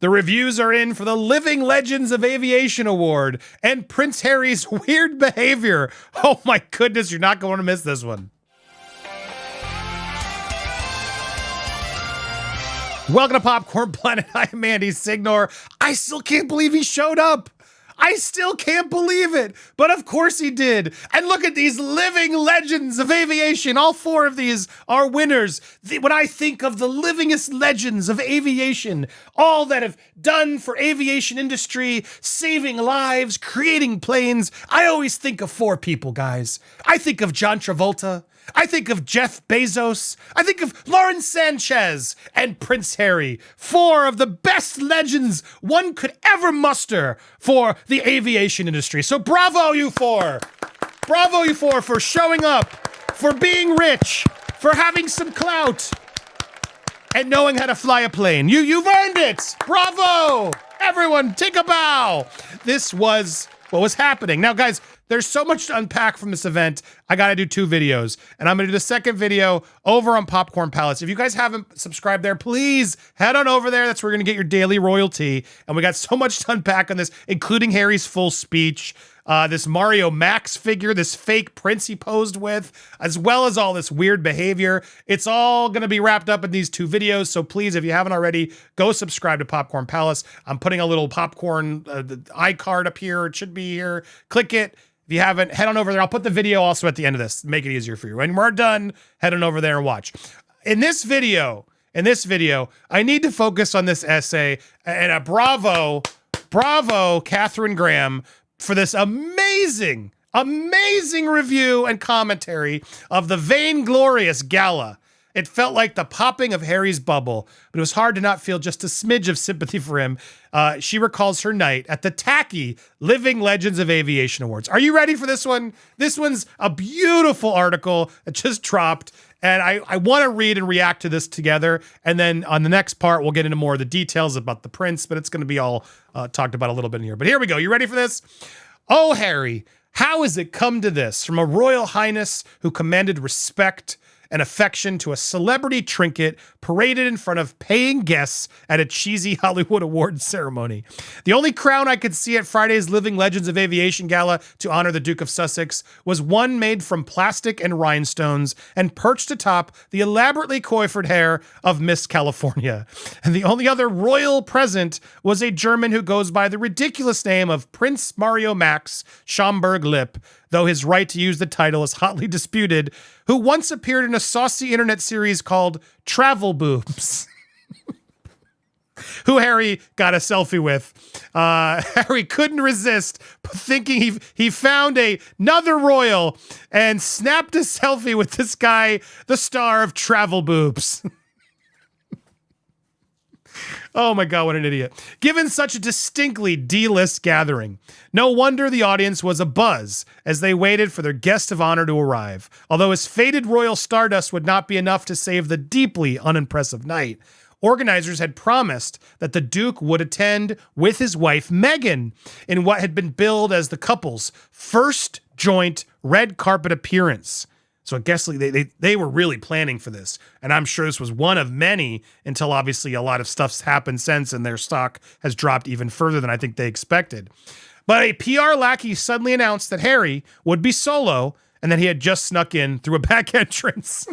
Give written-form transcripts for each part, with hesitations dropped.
The reviews are in for the Living Legends of Aviation Award and Prince Harry's weird behavior. Oh my goodness, you're not going to miss this one. Welcome to Popcorn Planet. I'm Andy Signor. I still can't believe he showed up. I still can't believe it. But of course he did. And look at these living legends of aviation. All four of these are winners. When I think of the livingest legends of aviation, all that have done for aviation industry, saving lives, creating planes, I always think of four people, guys. I think of John Travolta. I think of Jeff Bezos. I think of Lawrence Sanchez and Prince Harry. Four of the best legends one could ever muster for the aviation industry. So bravo, you four. Bravo, you four, for showing up, for being rich, for having some clout, and knowing how to fly a plane. You've earned it. Bravo. Everyone, take a bow. This was what was happening. Now, guys, there's so much to unpack from this event. I got to do two videos, and I'm going to do the second video over on Popcorn Palace. If you guys haven't subscribed there, please head on over there. That's where you're going to get your daily royalty. And we got so much to unpack on this, including Harry's full speech, this Mario Max figure, this fake prince he posed with, as well as all this weird behavior. It's all going to be wrapped up in these two videos. So please, if you haven't already, go subscribe to Popcorn Palace. I'm putting a little popcorn iCard up here. It should be here. Click it. If you haven't, head on over there. I'll put the video also at the end of this, make it easier for you. When we're done, head on over there and watch. In this video, I need to focus on this essay, and a bravo, Catherine Graham, for this amazing review and commentary of the Vainglorious Gala. It felt like the popping of Harry's bubble, but it was hard to not feel just a smidge of sympathy for him. She recalls her night at the Tacky Living Legends of Aviation Awards. Are you ready for this one? This one's a beautiful article that just dropped, and I want to read and react to this together. And then on the next part, we'll get into more of the details about the prince, but it's going to be all talked about a little bit in here. But here we go. You ready for this? Oh, Harry, how has it come to this? From a royal highness who commanded respect and affection to a celebrity trinket paraded in front of paying guests at a cheesy Hollywood awards ceremony. The only crown I could see at Friday's Living Legends of Aviation Gala to honor the Duke of Sussex was one made from plastic and rhinestones and perched atop the elaborately coiffured hair of Miss California. And the only other royal present was a German who goes by the ridiculous name of Prince Mario Max Schaumburg-Lippe, though his right to use the title is hotly disputed, who once appeared in a saucy internet series called Travel Boobs, who Harry got a selfie with. Harry couldn't resist thinking he found another royal and snapped a selfie with this guy, the star of Travel Boobs. Oh my God, what an idiot. Given such a distinctly D-list gathering, no wonder the audience was abuzz as they waited for their guest of honor to arrive. Although his faded royal stardust would not be enough to save the deeply unimpressive night, organizers had promised that the Duke would attend with his wife Meghan in what had been billed as the couple's first joint red carpet appearance. So I guess they were really planning for this. And I'm sure this was one of many until obviously a lot of stuff's happened since and their stock has dropped even further than I think they expected. But a PR lackey suddenly announced that Harry would be solo and that he had just snuck in through a back entrance.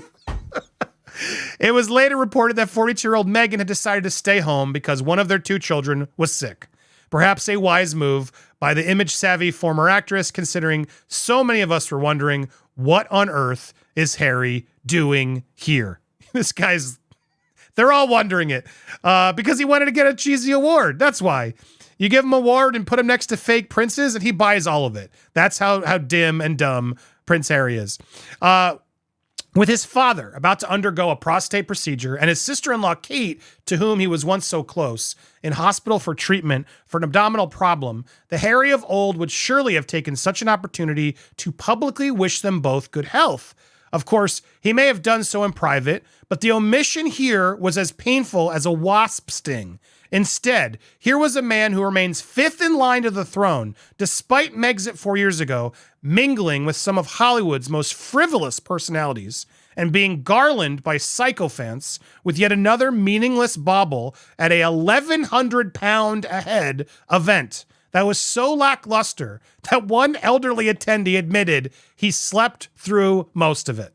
It was later reported that 42-year-old Meghan had decided to stay home because one of their two children was sick. Perhaps a wise move by the image-savvy former actress, considering so many of us were wondering, what on earth is Harry doing here? They're all wondering it because he wanted to get a cheesy award. That's why. You give him an award and put him next to fake princes and he buys all of it. That's how dim and dumb Prince Harry is. With his father about to undergo a prostate procedure and his sister-in-law, Kate, to whom he was once so close, in hospital for treatment for an abdominal problem, the Harry of old would surely have taken such an opportunity to publicly wish them both good health. Of course, he may have done so in private, but the omission here was as painful as a wasp sting. Instead, here was a man who remains fifth in line to the throne, despite Megxit 4 years ago, mingling with some of Hollywood's most frivolous personalities. and being garlanded by sycophants with yet another meaningless bauble at a 1,100-pound a head event that was so lackluster that one elderly attendee admitted he slept through most of it.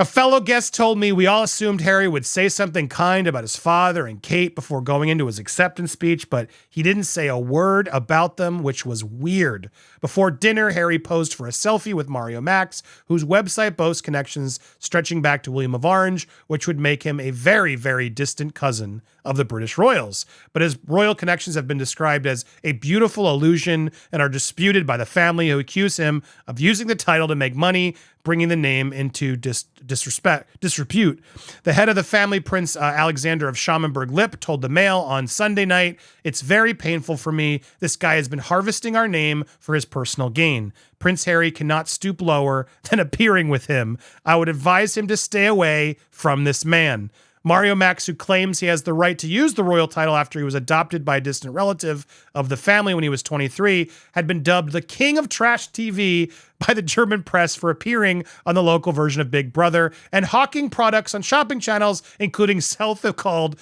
A fellow guest told me we all assumed Harry would say something kind about his father and Kate before going into his acceptance speech, but he didn't say a word about them, which was weird. Before dinner, Harry posed for a selfie with Mario Max, whose website boasts connections stretching back to William of Orange, which would make him a very, very distant cousin of the British royals. But his royal connections have been described as a beautiful illusion and are disputed by the family, who accuse him of using the title to make money, bringing the name into disrepute. The head of the family, Prince Alexander of Schaumburg-Lippe, told the Mail on Sunday night, "It's very painful for me. This guy has been harvesting our name for his personal gain. Prince Harry cannot stoop lower than appearing with him. I would advise him to stay away from this man." Mario Max, who claims he has the right to use the royal title after he was adopted by a distant relative of the family when he was 23, had been dubbed the King of Trash TV by the German press for appearing on the local version of Big Brother and hawking products on shopping channels, including so-called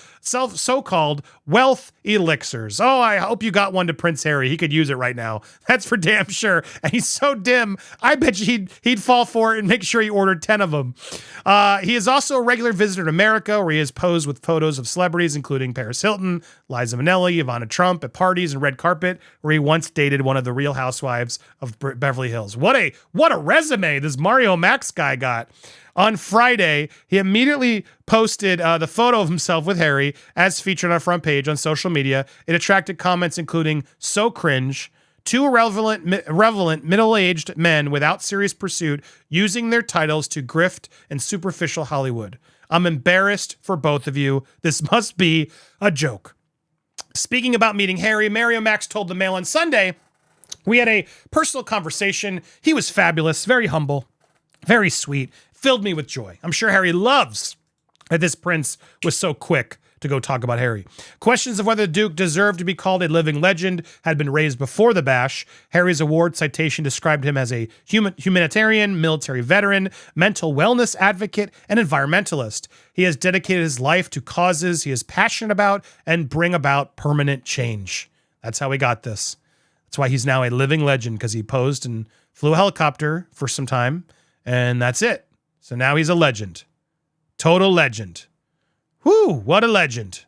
wealth elixirs. Oh, I hope you got one to Prince Harry. He could use it right now. That's for damn sure. And he's so dim, I bet you he'd fall for it and make sure he ordered 10 of them. He is also a regular visitor to America, where he has posed with photos of celebrities, including Paris Hilton, Liza Minnelli, Ivana Trump at parties and red carpet, where he once dated one of the Real Housewives of Beverly Hills. What a resume this Mario Max guy got. On Friday, he immediately posted the photo of himself with Harry as featured on our front page on social media. It attracted comments including "so cringe," two irrelevant middle-aged men without serious pursuit using their titles to grift and superficial Hollywood. I'm embarrassed for both of you. This must be a joke. Speaking about meeting Harry, Mario Max told the Mail on Sunday, "We had a personal conversation. He was fabulous, very humble, very sweet, filled me with joy. I'm sure Harry loves that this prince was so quick to go talk about Harry." Questions of whether the Duke deserved to be called a living legend had been raised before the bash. Harry's award citation described him as a humanitarian, military veteran, mental wellness advocate, and environmentalist. He has dedicated his life to causes he is passionate about and bring about permanent change. That's how he got this. That's why he's now a living legend, because he posed and flew a helicopter for some time, and that's it. So now he's a legend. Total legend. Whew, what a legend.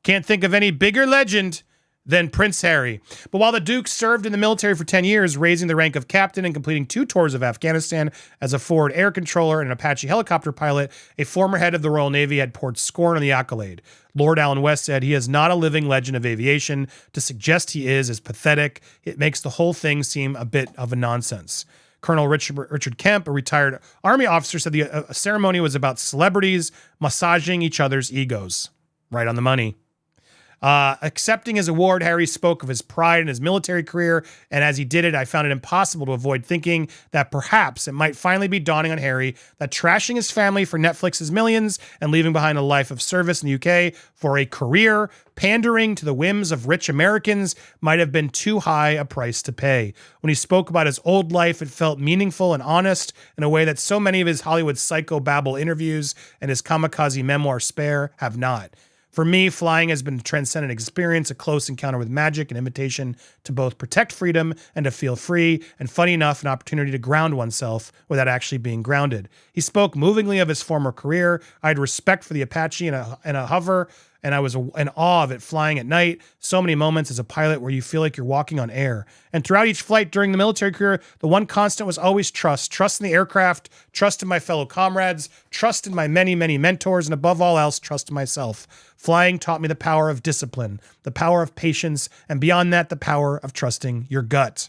Can't think of any bigger legend than Prince Harry. But while the Duke served in the military for 10 years, raising the rank of captain and completing 2 tours of Afghanistan as a forward air controller and an Apache helicopter pilot, a former head of the Royal Navy had poured scorn on the accolade. Lord Alan West said he is not a living legend of aviation. To suggest he is pathetic. It makes the whole thing seem a bit of a nonsense. Colonel Richard Kemp, a retired Army officer, said the ceremony was about celebrities massaging each other's egos. Right on the money. Accepting his award, Harry spoke of his pride in his military career, and as he did it, I found it impossible to avoid thinking that perhaps it might finally be dawning on Harry that trashing his family for Netflix's millions and leaving behind a life of service in the UK for a career, pandering to the whims of rich Americans, might have been too high a price to pay. When he spoke about his old life, it felt meaningful and honest in a way that so many of his Hollywood psychobabble interviews and his kamikaze memoir Spare have not. For me, flying has been a transcendent experience, a close encounter with magic, an invitation to both protect freedom and to feel free, and funny enough, an opportunity to ground oneself without actually being grounded. He spoke movingly of his former career. I had respect for the Apache and a hover, and I was in awe of it flying at night. So many moments as a pilot where you feel like you're walking on air. And throughout each flight during the military career, the one constant was always trust. Trust in the aircraft, trust in my fellow comrades, trust in my many, many mentors, and above all else, trust in myself. Flying taught me the power of discipline, the power of patience, and beyond that, the power of trusting your gut.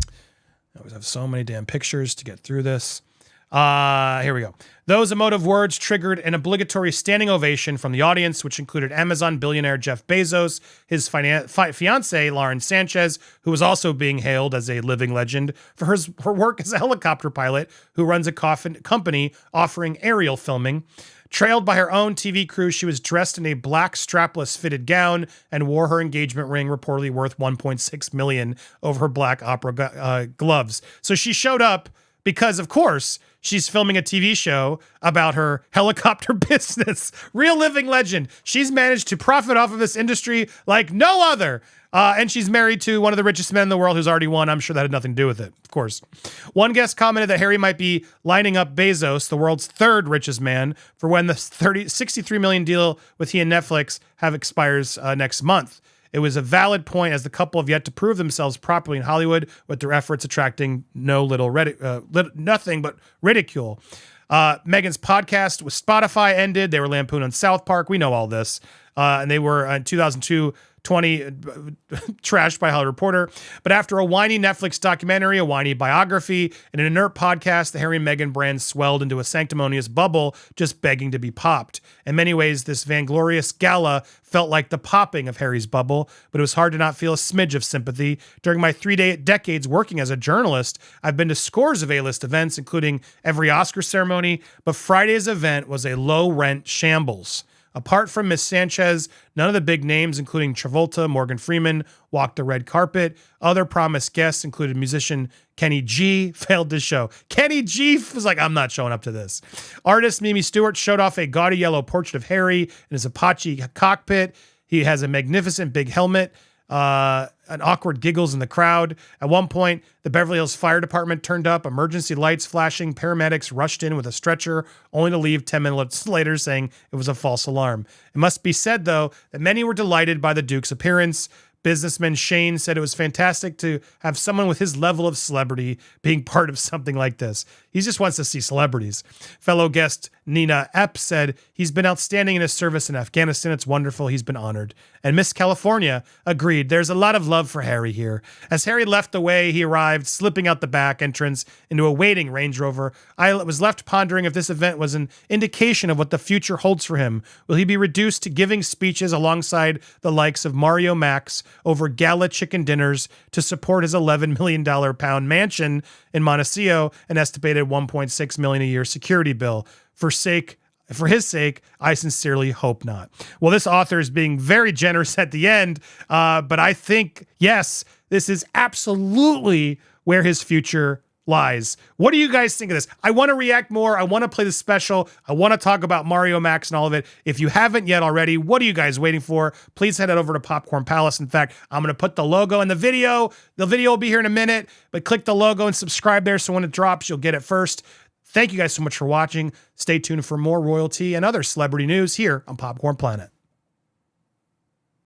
I always have so many damn pictures to get through this. Here we go. Those emotive words triggered an obligatory standing ovation from the audience, which included Amazon billionaire Jeff Bezos, his fiancée, Lauren Sanchez, who was also being hailed as a living legend for her work as a helicopter pilot who runs a company offering aerial filming. Trailed by her own TV crew, she was dressed in a black strapless fitted gown and wore her engagement ring, reportedly worth $1.6 million, over her black opera gloves. So she showed up, because, of course, she's filming a TV show about her helicopter business. Real living legend. She's managed to profit off of this industry like no other. And she's married to one of the richest men in the world who's already won. I'm sure that had nothing to do with it, of course. One guest commented that Harry might be lining up Bezos, the world's third richest man, for when the $63 million deal with he and Netflix expires next month. It was a valid point, as the couple have yet to prove themselves properly in Hollywood, with their efforts attracting nothing but ridicule. Meghan's podcast with Spotify ended. They were lampooned on South Park. We know all this. And they were in 2020 trashed by Hollywood Reporter. But after a whiny Netflix documentary, a whiny biography, and an inert podcast, the Harry and Meghan brand swelled into a sanctimonious bubble, just begging to be popped. In many ways, this vainglorious gala felt like the popping of Harry's bubble, but it was hard to not feel a smidge of sympathy. During my 3 decades working as a journalist, I've been to scores of A-list events, including every Oscar ceremony, but Friday's event was a low-rent shambles. Apart from Miss Sanchez, none of the big names, including Travolta, Morgan Freeman, walked the red carpet. Other promised guests included musician Kenny G, failed to show. Kenny G was like, I'm not showing up to this. Artist Mimi Stewart showed off a gaudy yellow portrait of Harry in his Apache cockpit. He has a magnificent big helmet. An awkward giggles in the crowd. At one point, the Beverly Hills Fire Department turned up, emergency lights flashing, paramedics rushed in with a stretcher, only to leave 10 minutes later saying it was a false alarm. It must be said, though, that many were delighted by the Duke's appearance. Businessman Shane said it was fantastic to have someone with his level of celebrity being part of something like this. He just wants to see celebrities. Fellow guest Nina Epp said he's been outstanding in his service in Afghanistan. It's wonderful. He's been honored. And Miss California agreed. There's a lot of love for Harry here. As Harry left the way he arrived, slipping out the back entrance into a waiting Range Rover, I was left pondering if this event was an indication of what the future holds for him. Will he be reduced to giving speeches alongside the likes of Mario Max over gala chicken dinners to support his $11 million pound mansion in Montecito, an estimated $1.6 million a year security bill? For his sake, I sincerely hope not. Well, this author is being very generous at the end, but I think, yes, this is absolutely where his future lies. What do you guys think of this? I want to react more. I want to play the special. I want to talk about Mario Max and all of it. If you haven't yet already, what are you guys waiting for? Please head over to Popcorn Palace. In fact, I'm going to put the logo in the video. The video will be here in a minute, but click the logo and subscribe there so when it drops, you'll get it first. Thank you guys so much for watching. Stay tuned for more royalty and other celebrity news here on Popcorn Planet.